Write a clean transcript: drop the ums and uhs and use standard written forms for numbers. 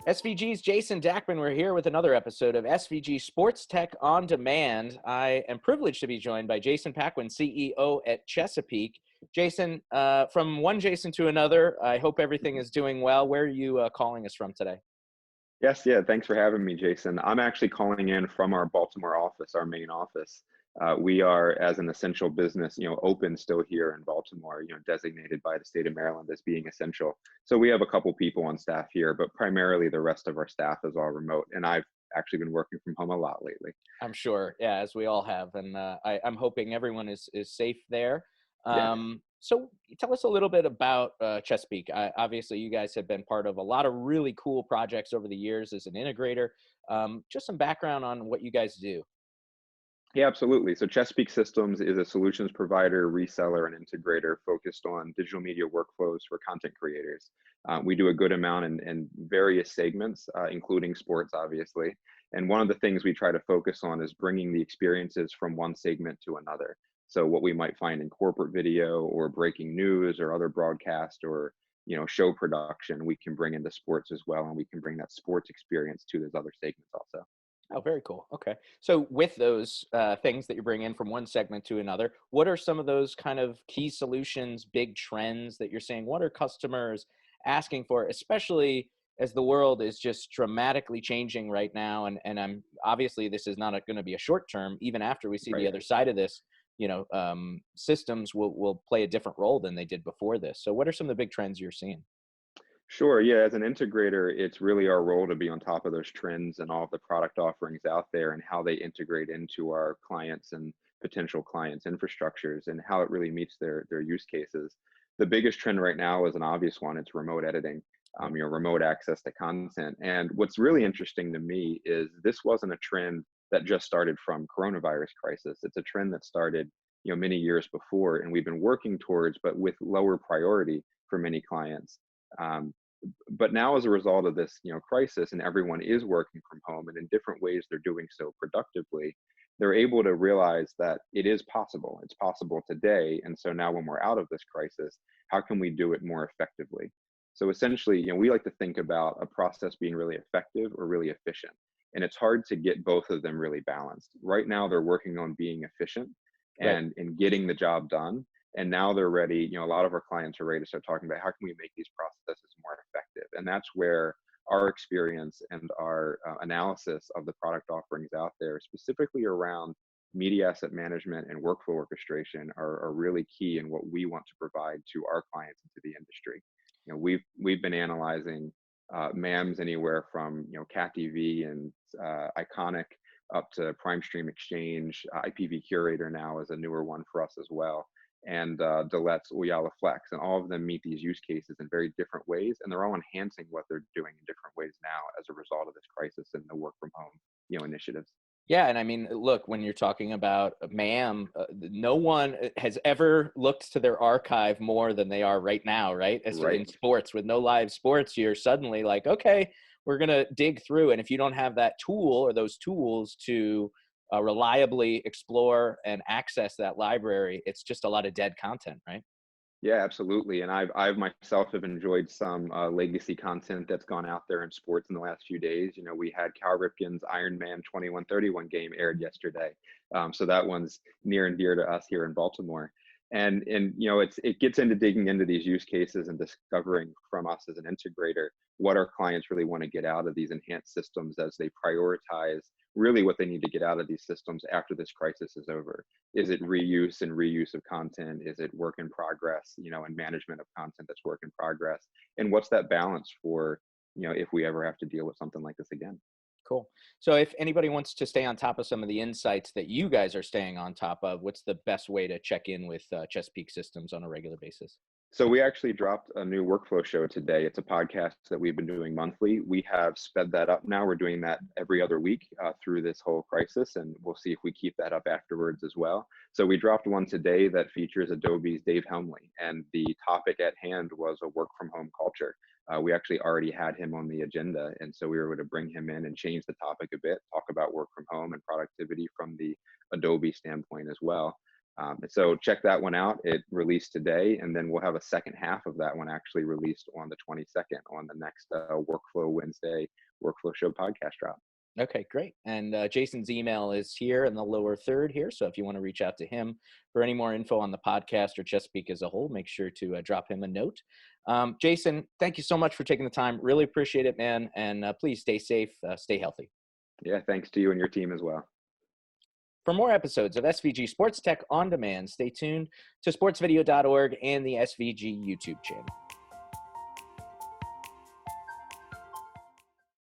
SVG's Jason Dachman. We're here with another episode of SVG SportsTech On Demand. I am privileged to be joined by Jason Paquin, CEO at Chesapeake. Jason, from one Jason to another, I hope everything is doing well. Where are you calling us from today? Yes, yeah, thanks for having me, Jason. I'm actually calling in from our Baltimore office, our main office. We are, as an essential business, open still here in Baltimore, designated by the state of Maryland as being essential. So we have a couple people on staff here, but primarily the rest of our staff is all remote. And I've actually been working from home a lot lately. I'm sure, yeah, as we all have. And I'm hoping everyone is safe there. Yes. So tell us a little bit about Chesapeake. Obviously, you guys have been part of a lot of really cool projects over the years as an integrator. Just some background on what you guys do. Yeah, absolutely. So Chesapeake Systems is a solutions provider, reseller, and integrator focused on digital media workflows for content creators. We do a good amount in various segments, including sports, obviously. And one of the things we try to focus on is bringing the experiences from one segment to another. So what we might find in corporate video or breaking news or other broadcast or show production, we can bring into sports as well, and we can bring that sports experience to those other segments also. Oh, very cool. Okay. So with those things that you bring in from one segment to another, what are some of those kind of key solutions, big trends that you're seeing? What are customers asking for, especially as the world is just dramatically changing right now? And I'm obviously this is not going to be a short term. Even after we see the Right. other side of this, systems will play a different role than they did before this. So what are some of the big trends you're seeing? Sure. Yeah. As an integrator, it's really our role to be on top of those trends and all of the product offerings out there and how they integrate into our clients and potential clients' infrastructures and how it really meets their use cases. The biggest trend right now is an obvious one. It's remote editing, remote access to content. And what's really interesting to me is this wasn't a trend that just started from coronavirus crisis. It's a trend that started, many years before, and we've been working towards, but with lower priority for many clients. Um, but now, as a result of this, crisis, and everyone is working from home, and in different ways they're doing so productively, they're able to realize that it is possible. It's possible today, and so now when we're out of this crisis, how can we do it more effectively? So essentially, we like to think about a process being really effective or really efficient, and it's hard to get both of them really balanced. Right now, they're working on being efficient Right. and getting the job done, and now they're ready. A lot of our clients are ready to start talking about how can we make these processes more effective. And that's where our experience and our analysis of the product offerings out there, specifically around media asset management and workflow orchestration, are really key in what we want to provide to our clients and to the industry. We've been analyzing MAMs anywhere from cat TV and Iconic up to Prime Stream Exchange. IPv Curator now is a newer one for us as well, and Delette's Oyala Flex, and all of them meet these use cases in very different ways, and they're all enhancing what they're doing in different ways now as a result of this crisis and the work from home, initiatives. Yeah, and I mean, look, when you're talking about MAM, no one has ever looked to their archive more than they are right now, right? As in Right. sports, with no live sports, you're suddenly like, okay, we're gonna dig through, and if you don't have that tool or those tools to reliably explore and access that library, it's just a lot of dead content, right? Yeah, absolutely. And I've myself have enjoyed some legacy content that's gone out there in sports in the last few days. We had Cal Ripken's Iron Man 2131 game aired yesterday. So that one's near and dear to us here in Baltimore. And it gets into digging into these use cases and discovering from us as an integrator what our clients really want to get out of these enhanced systems as they prioritize really what they need to get out of these systems after this crisis is over. Is it reuse and reuse of content? Is it work in progress, and management of content that's work in progress? And what's that balance for, if we ever have to deal with something like this again? Cool. So if anybody wants to stay on top of some of the insights that you guys are staying on top of, what's the best way to check in with Chesapeake Systems on a regular basis? So we actually dropped a new workflow show today. It's a podcast that we've been doing monthly. We have sped that up now. We're doing that every other week through this whole crisis, and we'll see if we keep that up afterwards as well. So we dropped one today that features Adobe's Dave Helmley, and the topic at hand was a work from home culture. We actually already had him on the agenda, and so we were able to bring him in and change the topic a bit, talk about work from home and productivity from the Adobe standpoint as well. So check that one out. It released today, and then we'll have a second half of that one actually released on the 22nd on the next Workflow Wednesday Workflow Show podcast drop. Okay, great. And Jason's email is here in the lower third here. So if you want to reach out to him for any more info on the podcast or Chesapeake as a whole, make sure to drop him a note. Jason, thank you so much for taking the time. Really appreciate it, man. And please stay safe, stay healthy. Yeah, thanks to you and your team as well. For more episodes of SVG Sports Tech On Demand, stay tuned to sportsvideo.org and the SVG YouTube channel.